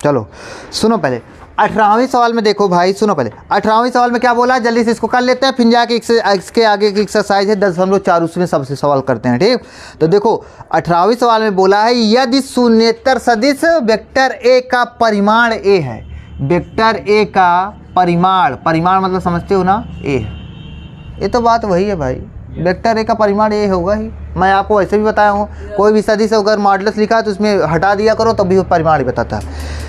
चलो सुनो पहले 18वें सवाल में देखो भाई, सुनो पहले 18वें सवाल में क्या बोला है, जल्दी से इसको कर लेते हैं, फिर जाके इसके आगे की एक्सरसाइज है 10.4 उसमें सबसे सवाल करते हैं। ठीक, तो देखो 18वें सवाल में बोला है यदि शून्येतर सदिश वेक्टर ए का परिमाण ए है, वेक्टर ए का परिमाण, परिमाण मतलब समझते हो ना, ए है, ये तो बात वही है भाई, वेक्टर ए का परिमाण ए होगा ही। मैं आपको ऐसे भी बताया हूँ, कोई भी सदिश अगर मॉडुलस लिखा है तो उसमें हटा दिया करो तो भी वो परिमाण ही बताता है।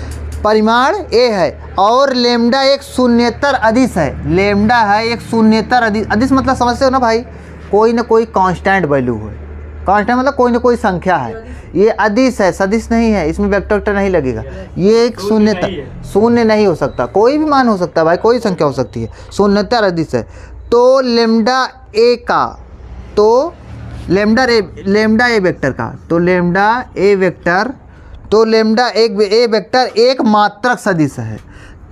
परिमाण ए है और लेमडा एक शून्येतर अदिश है, लेमडा है एक शून्येतर अदिश, अदिश मतलब समझते हो ना भाई, कोई ना कोई कांस्टेंट वैल्यू है, कांस्टेंट मतलब कोई ना कोई संख्या है, ये अदिश है, सदिश नहीं है, इसमें वेक्टर वेक्टर नहीं लगेगा, ये एक शून्येतर, शून्य नहीं हो सकता, कोई भी मान हो सकता है भाई, कोई संख्या हो सकती है, शून्येतर अदिश है। तो लेमडा ए का, तो लेमडा ए वेक्टर का, तो लेमडा ए वेक्टर, तो लेमडा ए वेक्टर एक मात्रक सदिश है,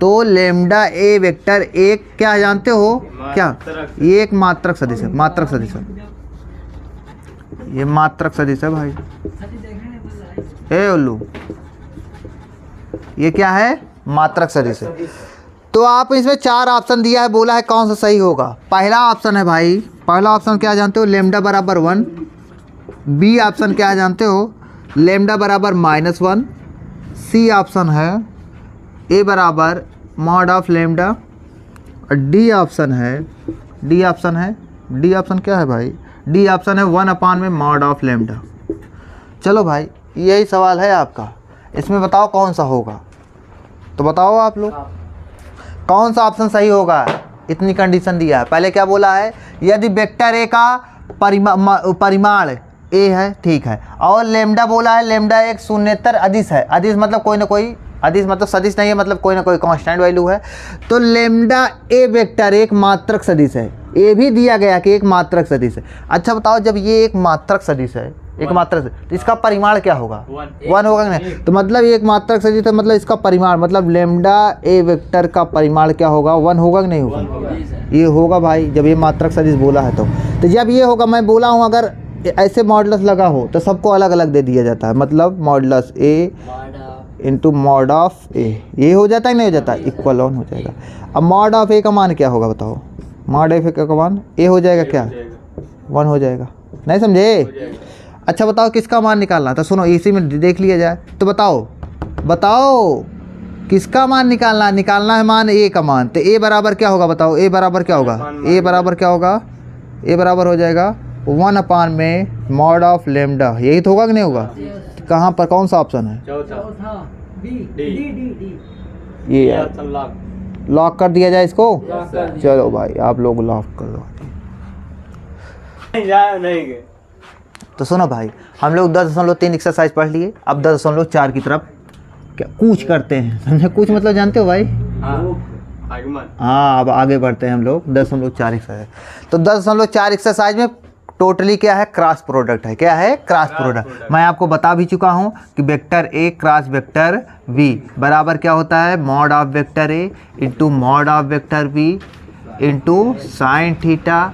तो लेमडा ए वेक्टर एक क्या जानते हो क्या, ये एक मात्रक सदिश है, मात्रक सदिश है, ये मात्रक सदिश है भाई, ए उल्लू, ये क्या है, मात्रक सदिश है। तो आप इसमें 4 ऑप्शन दिया है, बोला है कौन सा सही होगा। पहला ऑप्शन है भाई, पहला ऑप्शन क्या जानते हो, लेमडा बराबर 1, बी ऑप्शन क्या जानते हो, लेमडा बराबर -1, सी ऑप्शन है ए बराबर मॉड ऑफ लेमडा, और डी ऑप्शन है, डी ऑप्शन क्या है भाई, डी ऑप्शन है 1 में मॉड ऑफ लेमडा। चलो भाई यही सवाल है आपका, इसमें बताओ कौन सा होगा, तो बताओ आप लोग कौन सा ऑप्शन सही होगा। इतनी कंडीशन दिया है, पहले क्या बोला है, यदि वेक्टर ए का परिमाण ए है, ठीक है, और लेमडा बोला है, लेमडा एक शून्येतर अदिश है, अदिश मतलब कोई ना कोई, अदिश मतलब सदिश नहीं है, मतलब कोई ना कोई कांस्टेंट वैल्यू है, तो लेमडा ए वेक्टर एक मात्रक सदिश है, ए भी दिया गया कि एक मात्रक सदिश है। अच्छा बताओ, जब ये एक मात्रक सदिश है, एक मात्रक, तो इसका परिमाण क्या होगा, 1 होगा नहीं, तो मतलब ये एक मात्रक सदिश है, मतलब इसका परिमाण, मतलब लेमडा ए वेक्टर का परिमाण क्या होगा, 1 होगा कि नहीं होगा, ये होगा भाई, जब ये मात्रक सदिश बोला है तो जब ये होगा, मैं बोला हूँ अगर ऐसे मॉडुलस लगा हो तो सबको अलग अलग दे दिया जाता है, मतलब modulus A into mod of A, ये हो जाता है नहीं हो जाता, इक्वल ऑन हो जाएगा। अब मॉड ऑफ ए का मान क्या होगा बताओ, मॉड ऑफ ए का मान ए हो जाएगा क्या, 1 हो जाएगा, नहीं समझे। अच्छा बताओ किसका मान निकालना, तो सुनो इसी में देख लिया जाए, तो बताओ किसका मान निकालना है मान ए का मान, तो ए बराबर क्या होगा बताओ, ए बराबर क्या होगा, ए बराबर हो जाएगा 1 में मॉड ऑफ लेमडा, यही तो होगा कि नहीं होगा, कहाँ पर कौन सा ऑप्शन है, ये लॉक कर दिया जाए इसको, चलो भाई आप लोग लॉक कर दो। तो सुनो भाई, हम लोग 10.3 एक्सरसाइज पढ़ लिए, अब 10.4 की तरफ क्या कूच करते हैं, समझे, कूच मतलब जानते हो भाई, हाँ अब आगे बढ़ते हैं हम लोग 10.4 एक्सरसाइज। तो 10.4 एक्सरसाइज में टोटली क्या है, क्रॉस प्रोडक्ट है, क्या है, क्रॉस प्रोडक्ट। मैं आपको बता भी चुका हूँ कि वेक्टर ए क्रॉस वेक्टर बी बराबर क्या होता है, mod of vector a into mod of vector b into sine theta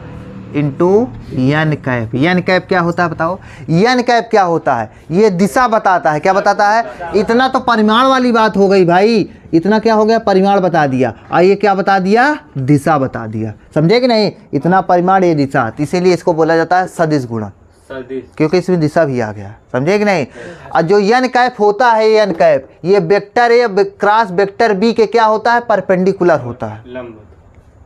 into n cap. N cap क्या होता है बताओ, एन कैप क्या होता है, ये दिशा बताता है, क्या बताता है, इतना तो परिमाण वाली बात हो गई भाई, इतना क्या हो गया, परिमाण बता दिया, और ये क्या बता दिया, दिशा बता दिया, समझे कि नहीं, इतना परिमाण ये दिशा, इसीलिए इसको बोला जाता है सदिश गुणक, क्योंकि इसमें दिशा भी आ गया, समझे कि नहीं। और जो एन कैप होता है, एन कैप ये वेक्टर ए क्रॉस वेक्टर बी के क्या होता है, परपेंडिकुलर होता है,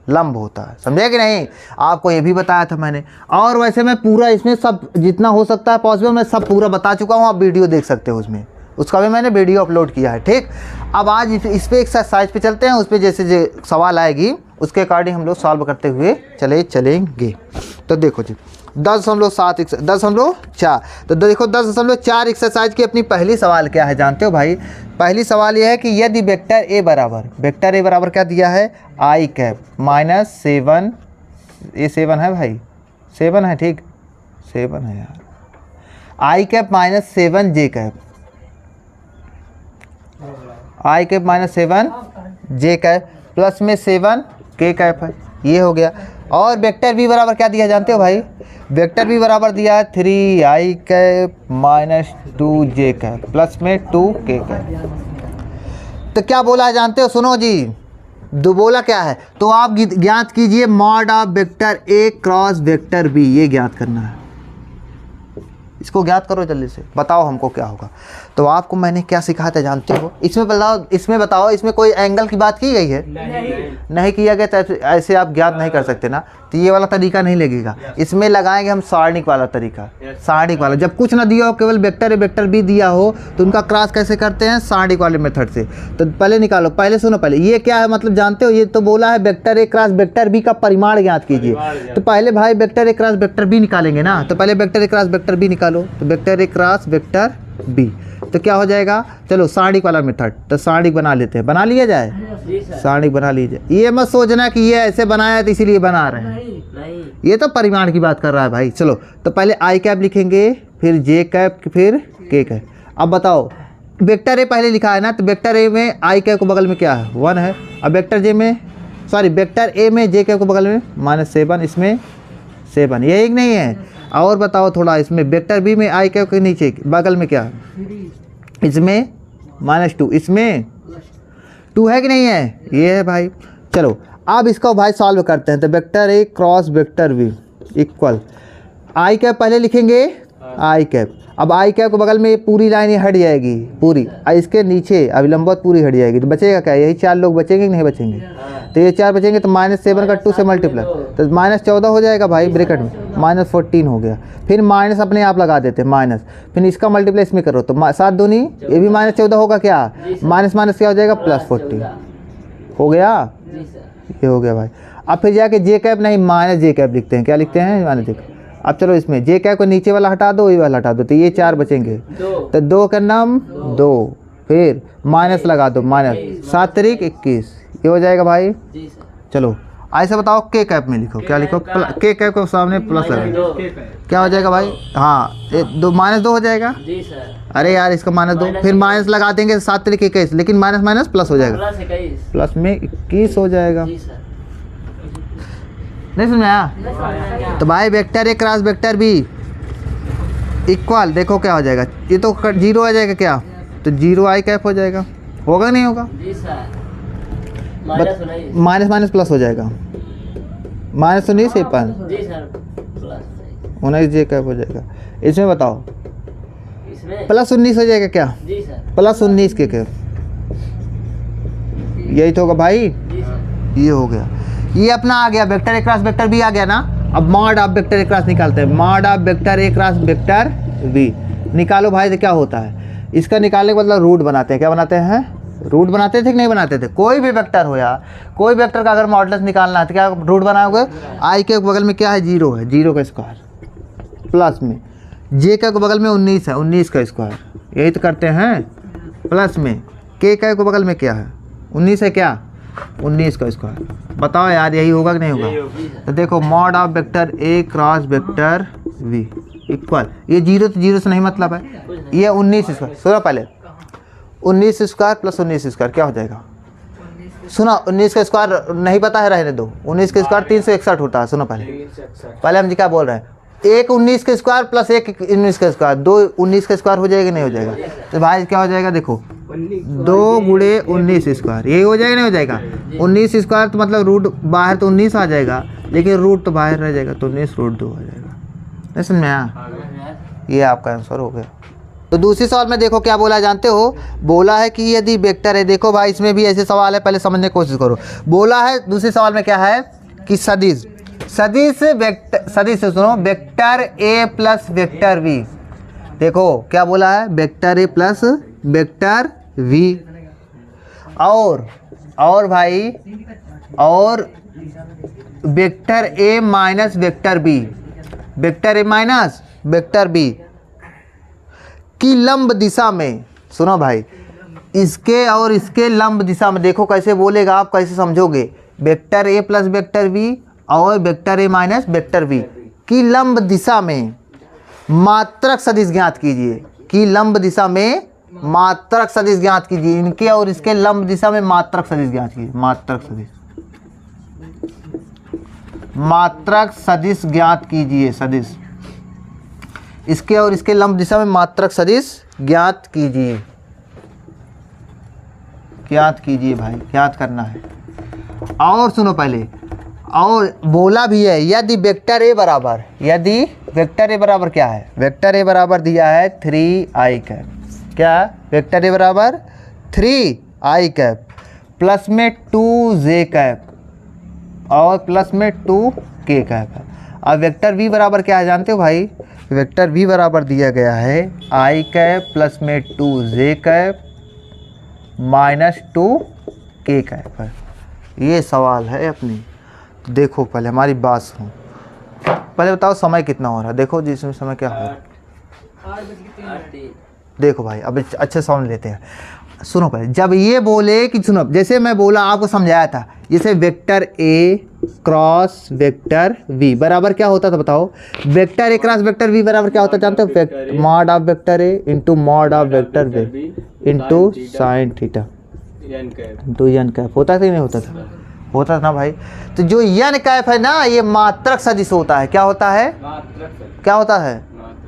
लंब होता है, समझे कि नहीं, आपको ये भी बताया था मैंने। और वैसे मैं पूरा इसमें सब जितना हो सकता है पॉसिबल मैं सब पूरा बता चुका हूँ, आप वीडियो देख सकते हो उसमें, उसका भी मैंने वीडियो अपलोड किया है। ठीक, अब आज इस पे एक्सरसाइज पे चलते हैं, उस पर जैसे सवाल आएगी उसके अकॉर्डिंग हम लोग सॉल्व करते हुए चलेंगे। तो देखो जी 10.4 तो देखो 10.4 एक्सरसाइज की अपनी पहली सवाल क्या है जानते हो भाई, पहली सवाल यह है कि यदि वेक्टर ए बराबर क्या दिया है, आई कैप -7, ये 7 है भाई, 7 है, ठीक 7 है यार, आई कैप -7 जे कैप, आई कैप -7 जे कैप प्लस में 7 के कैप है, ये हो गया। और वेक्टर बी बराबर क्या दिया जानते हो भाई, वेक्टर बी बराबर दिया है 3i cap -2j cap plus में 2k कैप। तो क्या बोला है जानते हो, सुनो जी, दो बोला क्या है, तो आप ज्ञात कीजिए mod of vector A cross vector b, ये ज्ञात करना है। इसको ज्ञात करो जल्दी से, बताओ हमको क्या होगा। तो आपको मैंने क्या सिखाया था जानते हो, इसमें बताओ इसमें कोई एंगल की बात की गई है? नहीं किया गया, तो ऐसे आप ज्ञात नहीं कर सकते ना, तो ये वाला तरीका नहीं लगेगा। इसमें लगाएंगे हम सारणिक वाला तरीका, सारणिक वाला। जब कुछ ना दिया हो, केवल वेक्टर ए वेक्टर बी दिया हो, तो उनका क्रॉस कैसे करते हैं? सारणिक वाले मेथड से। तो पहले निकालो, पहले सुनो, पहले ये क्या है मतलब जानते हो, ये तो बोला है वेक्टर ए क्रॉस वेक्टर बी का परिमाण ज्ञात कीजिए। तो पहले भाई वेक्टर ए क्रॉस वेक्टर बी निकालेंगे ना, तो पहले वेक्टर ए क्रॉस वेक्टर बी निकालो। तो वेक्टर ए क्रॉस वेक्टर बी तो क्या हो जाएगा, चलो सारणिक वाला मेथड, तो सारणिक बना लेते हैं, बना लिया जाए, सारणिक बना लीजिए। ये मत सोचना कि ये ऐसे बनाया है तो इसीलिए बना रहे हैं, ये तो परिमाण की बात कर रहा है भाई। चलो तो पहले आई कैप लिखेंगे, फिर जे कैप, फिर के कैप। अब बताओ वेक्टर ए पहले लिखा है ना, तो वेक्टर ए में आई कैप को बगल में क्या है? 1 है। अब वेक्टर जे में, सॉरी वेक्टर ए में जे कैप को बगल में -7, इसमें 7, ये एक नहीं है। और बताओ थोड़ा, इसमें वेक्टर बी में आई कैप के नीचे बगल में क्या है? इसमें -2, इसमें 2 है कि नहीं है? ये है भाई। चलो अब इसको भाई सॉल्व करते हैं। तो vector A cross vector b equal i cap पहले लिखेंगे, आई कैप। अब आई कैप के बगल में ये पूरी लाइन ये हट जाएगी पूरी, और इसके नीचे अविलंबत पूरी हट जाएगी। तो बचेगा क्या? यही 4 लोग बचेंगे कि नहीं बचेंगे? तो ये 4 बचेंगे, तो -7 का 2 से मल्टीप्लाई, तो -14 हो जाएगा भाई ब्रैकेट में, -14 हो गया। फिर माइनस अपने आप लगा देते हैं, माइनस, फिर इसका मल्टीप्लाई इसमें करो, तो 7 दूनी ये भी -14 होगा क्या? माइनस माइनस क्या हो जाएगा? +14 हो गया, ये हो गया भाई। अब फिर जाके जे कैप नहीं, माइनस जे कैप लिखते हैं। क्या लिखते हैं? माइनस जे कैप। अब चलो इसमें जे कैप को नीचे वाला हटा दो, ये वाला हटा दो, तो ये 4 बचेंगे, तो 2 का नाम 2, फिर माइनस लगा दो, -7 तारीख 21, ये हो जाएगा भाई। चलो ऐसे बताओ, के कैप में लिखो, क्या लिखो? के कैप को सामने प्लस लगा, क्या हो जाएगा भाई? हाँ, -2 हो जाएगा। अरे यार इसका -2, फिर माइनस लगा देंगे, 7 तारीख 21, लेकिन माइनस माइनस प्लस हो जाएगा, प्लस में 21 हो जाएगा। नहीं समझ में आया? तो भाई वेक्टर ए क्रॉस वेक्टर बी इक्वल, देखो क्या हो जाएगा, ये तो 0 आ जाएगा क्या? तो 0 आई कैप हो जाएगा, होगा नहीं होगा? माइनस माइनस प्लस हो जाएगा, -19 से 19 जे कैप हो जाएगा। इसमें बताओ +19 हो जाएगा क्या? +19 के कैप, यही तो होगा भाई, ये हो गया। ये अपना आ गया वेक्टर ए क्रॉस वेक्टर बी आ गया ना। अब mod of vector A cross निकालते हैं, mod of vector A cross vector B निकालो भाई। तो क्या होता है, इसका निकालने का मतलब रूट बनाते हैं। क्या बनाते हैं? रूट बनाते थे कि नहीं बनाते थे? कोई भी वेक्टर हो या कोई वेक्टर का अगर मॉडुलस निकालना है तो क्या रूट बनाओगे? आई के बगल में क्या है? 0 है, 0 का स्क्वायर, प्लस में जे के बगल में 19 है, 19 का स्क्वायर, यही तो करते हैं। प्लस में के के बगल में क्या है? 19 है क्या? 19 का स्क्वायर। बताओ यार यही होगा कि नहीं होगा? तो देखो mod of vector A cross vector v equal, ये 0 तो 0 से नहीं मतलब है, ये 19 स्क्वायर। सुनो पहले 19 स्क्वायर प्लस 19 स्क्वायर क्या हो जाएगा? सुनो 19 का स्क्वायर नहीं पता है, रहने दो। 19 का स्क्वायर 361 होता है। सुनो पहले हम जी क्या बोल रहे हैं, एक 19 का स्क्वायर प्लस एक 19 का स्क्वायर, 2 19 का स्क्वायर हो जाएगा नहीं हो जाएगा? तो भाई क्या हो जाएगा? देखो 2 गुणे 19 स्क्वायर, यही हो जाएगा नहीं हो जाएगा? 19 स्क्वायर तो मतलब रूट बाहर तो 19 आ जाएगा, लेकिन रूट तो बाहर रह जाएगा, तो 19 रूट 2 आ जाएगा। नहीं समझ में आया? ये आपका आंसर हो गया। तो दूसरी सवाल में देखो क्या बोला जानते हो? बोला है कि यदि वेक्टर है, देखो भाई इसमें भी ऐसे सवाल है, पहले समझने की कोशिश करो। बोला है दूसरे सवाल में क्या है कि सदिश वेक्टर, सदिश से सुनो, वेक्टर ए प्लस वेक्टर वी। देखो क्या बोला है? Vector A plus vector we और भाई और वेक्टर ए माइनस वेक्टर बी, वेक्टर ए माइनस वेक्टर बी की लंब दिशा में। सुनो भाई, इसके और इसके लंब दिशा में, देखो कैसे बोलेगा, आप कैसे समझोगे? Vector A plus vector we और वेक्टर ए माइनस वेक्टर वी की लंब दिशा में मात्रक सदिश ज्ञात कीजिए। की लंब दिशा में मात्रक सदिश ज्ञात कीजिए, इनके और इसके लंब दिशा में मात्रक सदिश ज्ञात कीजिए। मात्रक सदिश ज्ञात कीजिए, सदिश इसके और इसके लंब दिशा में मात्रक सदिश ज्ञात कीजिए। ज्ञात कीजिए भाई, ज्ञात करना है। और सुनो पहले, और बोला भी है यदि वेक्टर ए बराबर, यदि वेक्टर ए बराबर क्या है, वेक्टर ए बराबर दिया है 3i कैप, क्या वेक्टर ए बराबर 3i कैप प्लस में 2j कैप और प्लस में 2k कैप है। अब वेक्टर v बराबर क्या है जानते हो भाई, वेक्टर v बराबर दिया गया है i कैप प्लस में 2j cap minus 2k cap है। ये सवाल है अपनी। तो देखो पहले हमारी बात सुनो, पहले बताओ समय कितना हो रहा है, देखो जिसमें समय क्या हो रहा है। देखो भाई अब अच्छे साउंड लेते हैं, सुनो पहले। जब ये बोले कि सुनो, जैसे मैं बोला आपको समझाया था, जैसे वेक्टर ए क्रॉस वेक्टर वी बराबर क्या होता था बताओ, वेक्टर ए क्रॉस वेक्टर वी बराबर क्या होता जानते हो, mod of vector a into mod of vector v into sine theta into n cap. होता था कि नहीं होता था, होता था ना भाई। तो जो एन कैप है ना, ये मात्रक सदिश होता है। क्या होता है, क्या होता है,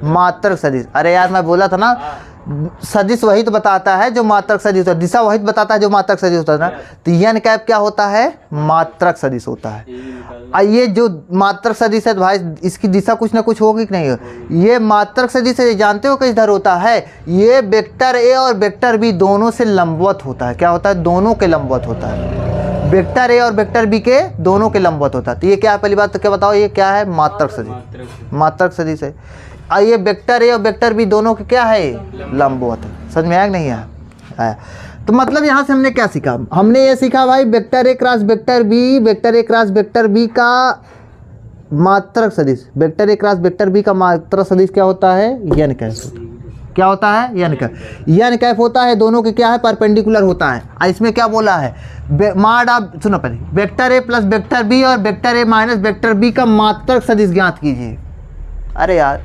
मात्रक सदिश। अरे यार मैं बोला था ना, सदिश वही तो बताता है जो मात्रक सदिश होता है, दिशा वही तो बताता है जो मात्रक सदिश होता है ना। तो एन कैप क्या होता है, मात्रक सदिश होता है। ये जो मात्रक सदिश है भाई, इसकी दिशा कुछ ना कुछ होगी कि नहीं। ये मात्रक सदिश है, जानते हो किस धर होता है, ये वेक्टर ए और वेक्टर बी दोनों से लंबवत होता है। क्या होता है, दोनों के लंबवत होता है। वेक्टर ए और वेक्टर बी के दोनों के लंबवत होता है। तो ये क्या है, पहली बात तो क्या बताओ, ये क्या है, मात्रक सदिश, मात्रक सदिश है। ये वेक्टर ए और वेक्टर बी दोनों के क्या है, लंबवत है। समझ में आया कि नहीं आया। तो मतलब यहाँ से हमने क्या सीखा, हमने ये सीखा भाई वेक्टर ए क्रॉस वेक्टर बी, वेक्टर ए क्रॉस वेक्टर बी का मात्रक सदिश, वेक्टर ए क्रॉस वेक्टर बी का मात्रक सदिश क्या होता है, एन कैप। क्या होता है, एन कैप। एन कैप होता है, दोनों के क्या है, परपेंडिकुलर होता है। इसमें क्या बोला है, मॉड ऑफ, सुनो पहले, वेक्टर ए प्लस वेक्टर बी और वेक्टर ए माइनस वेक्टर बी का मात्रक सदिश ज्ञात कीजिए। अरे यार,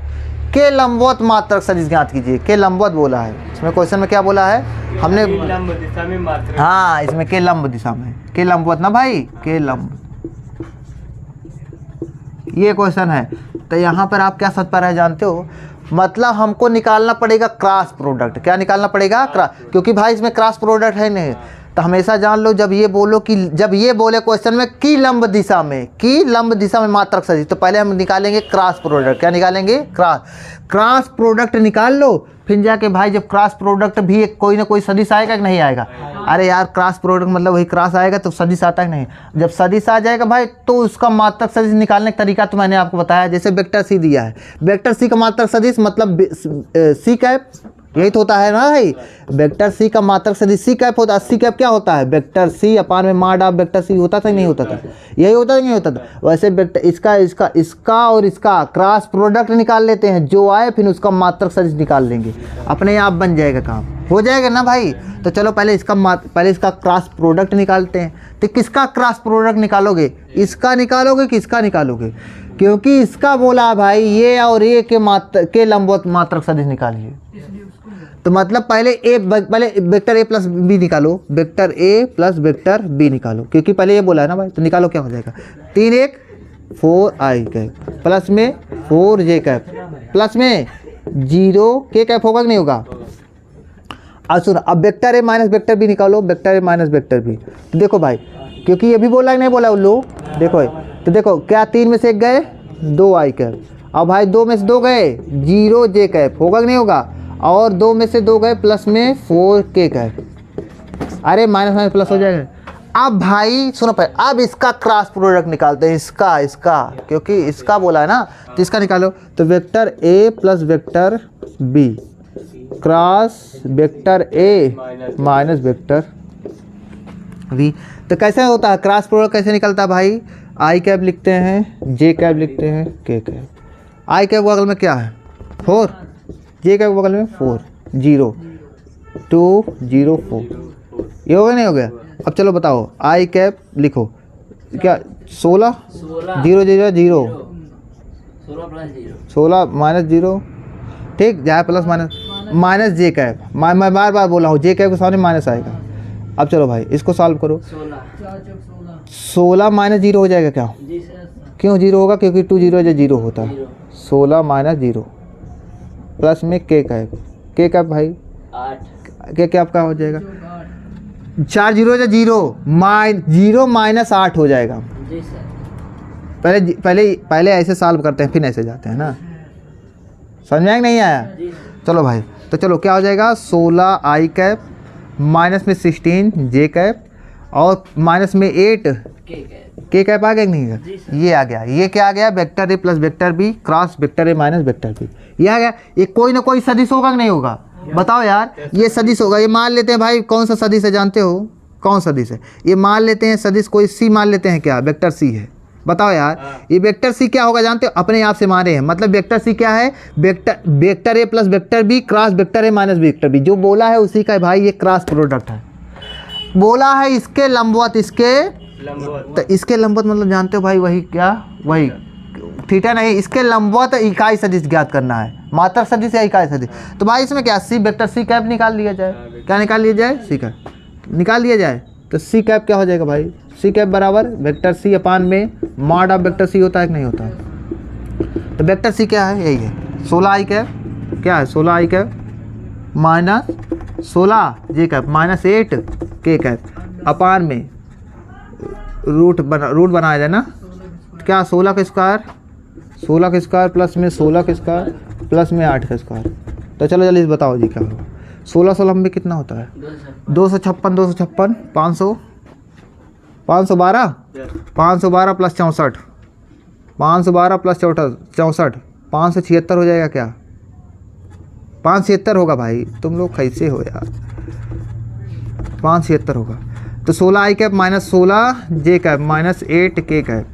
के लंबवत मात्रक सदिश ज्ञात कीजिए, के लंबवत बोला है इसमें, क्वेश्चन में क्या बोला है हमने, लंब दिशा में मात्रक। हाँ इसमें के लंब दिशा में, के लंबवत ना भाई, के लंब, ये क्वेश्चन है। तो यहाँ पर आप क्या सच पर है जानते हो, मतलब हमको निकालना पड़ेगा क्रॉस प्रोडक्ट। क्या निकालना पड़ेगा, क्रॉस, क्योंकि भाई इसमें क्रॉस प्रोडक्ट है नहीं। तो हमेशा जान लो, जब ये बोलो कि, जब ये बोले क्वेश्चन में की लंब दिशा में, की लंब दिशा में मात्रक सदिश, तो पहले हम निकालेंगे क्रॉस प्रोडक्ट। क्या निकालेंगे, क्रॉस प्रोडक्ट निकाल लो, फिर जाके भाई जब क्रॉस प्रोडक्ट भी एक कोई ना कोई सदिश आएगा कि नहीं आएगा। अरे यार क्रॉस प्रोडक्ट मतलब वही क्रॉस आएगा तो सदिश आता है नहीं। जब सदिश आ जाएगा भाई तो उसका मात्रक सदिश निकालने का तरीका तो मैंने आपको बताया। जैसे वेक्टर सी दिया है, वेक्टर सी का मात्रक सदिश मतलब सी कैप, यही तो होता है ना भाई। वेक्टर सी का मात्रक सदिश सी कैप होता है। सी कैप क्या होता है, वेक्टर सी अपान में मॉड ऑफ वेक्टर सी होता था नहीं होता था, यही होता था नहीं होता था। वैसे वेक्टर इसका और इसका क्रॉस प्रोडक्ट निकाल लेते हैं, जो आए फिर उसका मात्रक सदिश निकाल लेंगे, अपने आप बन जाएगा, काम हो जाएगा ना भाई। तो चलो पहले इसका क्रॉस प्रोडक्ट निकालते हैं। तो किसका क्रॉस प्रोडक्ट निकालोगे, इसका निकालोगे कि इसका निकालोगे, क्योंकि इसका बोला भाई ये और ये के लंबवत मात्रक सदिश निकालिए। तो मतलब पहले वेक्टर ए प्लस बी निकालो, वेक्टर ए प्लस वेक्टर बी निकालो, क्योंकि पहले ये बोला है ना भाई। तो निकालो, क्या हो जाएगा, 3 1 4i कैप प्लस में 4j कैप प्लस में 0k कैप होगा कि नहीं होगा। अब सुनो, अब वेक्टर ए माइनस वेक्टर बी निकालो, वेक्टर ए माइनस वेक्टर बी। तो देखो भाई, क्योंकि ये भी बोला कि नहीं बोला उल्लू, देखो भाई। तो देखो क्या 3 में से 1 गए 2i कैप, अब भाई 2 में से 2 गए 0j कैप होगा कि नहीं होगा, और 2 में से 2 गए प्लस में 4k कैप। अरे माइनस माइनस प्लस हो जाएगा। अब भाई सुनो पहले, अब इसका क्रॉस प्रोडक्ट निकालते हैं, इसका क्योंकि इसका बोला है ना, तो इसका निकालो। तो वेक्टर ए plus vector b cross vector ए माइनस वेक्टर वी। तो कैसे होता है क्रॉस प्रोडक्ट, कैसे निकलता है भाई, आई कैप लिखते हैं, जे कैप लिखते हैं, के कैप। आई कैप बगल में क्या है 4, जे कैप बगल में 4 0 2 0 4, ये हो गया नहीं हो गया। अब चलो बताओ, आई कैप लिखो क्या 16 0 0 0 16 माइनस 0, ठीक, जाए प्लस माइनस जे कैप। मैं बार बार बोला हूँ, जे कैप के सामने माइनस आएगा। अब चलो भाई इसको सॉल्व करो, 16 माइनस 0 हो जाएगा क्या, क्यों 0 होगा, क्योंकि 2 0 जो 0 होता है। 16 माइनस 0 प्लस में के कैप, के कैप भाई 8, के कैप का हो जाएगा 4 जीरो या जीरो माइनस 8 हो जाएगा। जी सर। पहले ऐसे सॉल्व करते हैं फिर ऐसे जाते हैं ना, समझ में आया कि नहीं आया? जी चलो भाई, तो चलो क्या हो जाएगा 16 आई कैप माइनस में 16 जे कैप और माइनस में 8 के कैप आ गया कि नहीं? जी सर। ये आ गया, ये क्या आ गया वेक्टर ए plus vector b cross vector ए माइनस वेक्टर बी, ये आ गया। ये कोई ना कोई सदिश होगा कि नहीं होगा? बताओ यार, ये सदिश होगा। ये मान लेते हैं भाई, कौन सा सदिश है जानते हो? कौन सदिश है? ये मान लेते हैं सदिश कोई सी मान लेते हैं, क्या वेक्टर सी है? बताओ यार, ये वेक्टर सी क्या होगा जानते हो? अपने आप से माने हैं, मतलब वेक्टर सी क्या है? वेक्टर ए plus vector b cross vector ए माइनस वेक्टर बी, जो बोला है उसी का है भाई, ये क्रॉस प्रोडक्ट है। बोला है इसके लंबवत, तो इसके लंबवत मतलब जानते हो भाई वही क्या? वही थीटा नहीं, इसके लंबवत इकाई सदिश ज्ञात करना है, मात्रक सदिश या इकाई सदिश। तो भाई इसमें क्या सी वेक्टर सी कैप निकाल लिया जाए। क्या निकाल लिया जाए? सी कैप निकाल लिया जाए। तो सी कैप क्या हो जाएगा भाई? सी कैप बराबर वेक्टर सी अपान में मॉड ऑफ वेक्टर सी होता है कि नहीं होता? तो वेक्टर सी क्या है? यही है 16 आई कैप, क्या है 16 आई कैप माइनस 16 जे कैप माइनस 8 के कैप अपान में रूट बनाया जाए ना, क्या 16 का स्क्वायर प्लस में 16 का स्क्वायर प्लस में 8 का स्क्वायर। तो चलो जल्दी बताओ जी क्या होगा? 16 में कितना होता है? 256 512 512 प्लस 64 512 प्लस 64 576 हो जाएगा क्या? 576 होगा भाई, तुम लोग कैसे हो यार? 576 होगा। तो 16 आई कैप माइनस 16 जे कैप माइनस 8 के कैप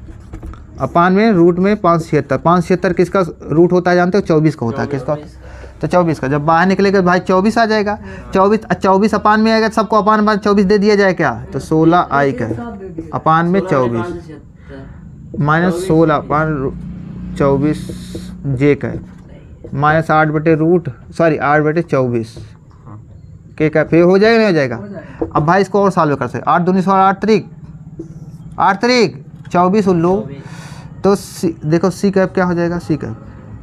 अपान में रूट में 576 किसका रूट होता है जानते हो? 24 का होता है। किसका? तो 24 का। जब बाहर निकलेगा भाई 24 आ जाएगा। 24 अपान में आएगा, सबको अपान 24 दे दिया जाए क्या? तो 16 आई कैप अपान में 24 माइनस 16 अपान 24 जे कैप माइनस 8/24 के कैप। ये हो जाएगा नहीं हो जाएगा? अब भाई इसको और सॉल्व कर सकते। 8 दूनी 16 8 तरीक 24 उल्लू। तो देखो सी कैप क्या हो जाएगा? सी कैप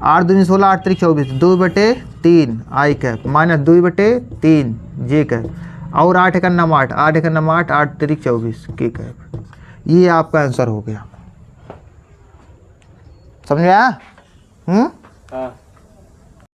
8 दूनी 16 8 तरीक 24 2/3 आई कैप माइनस 2/3 जे कैप और 8 का नाम 8 8 तरीक 24 के कैप। ये आपका आंसर हो गया। समझ में आया?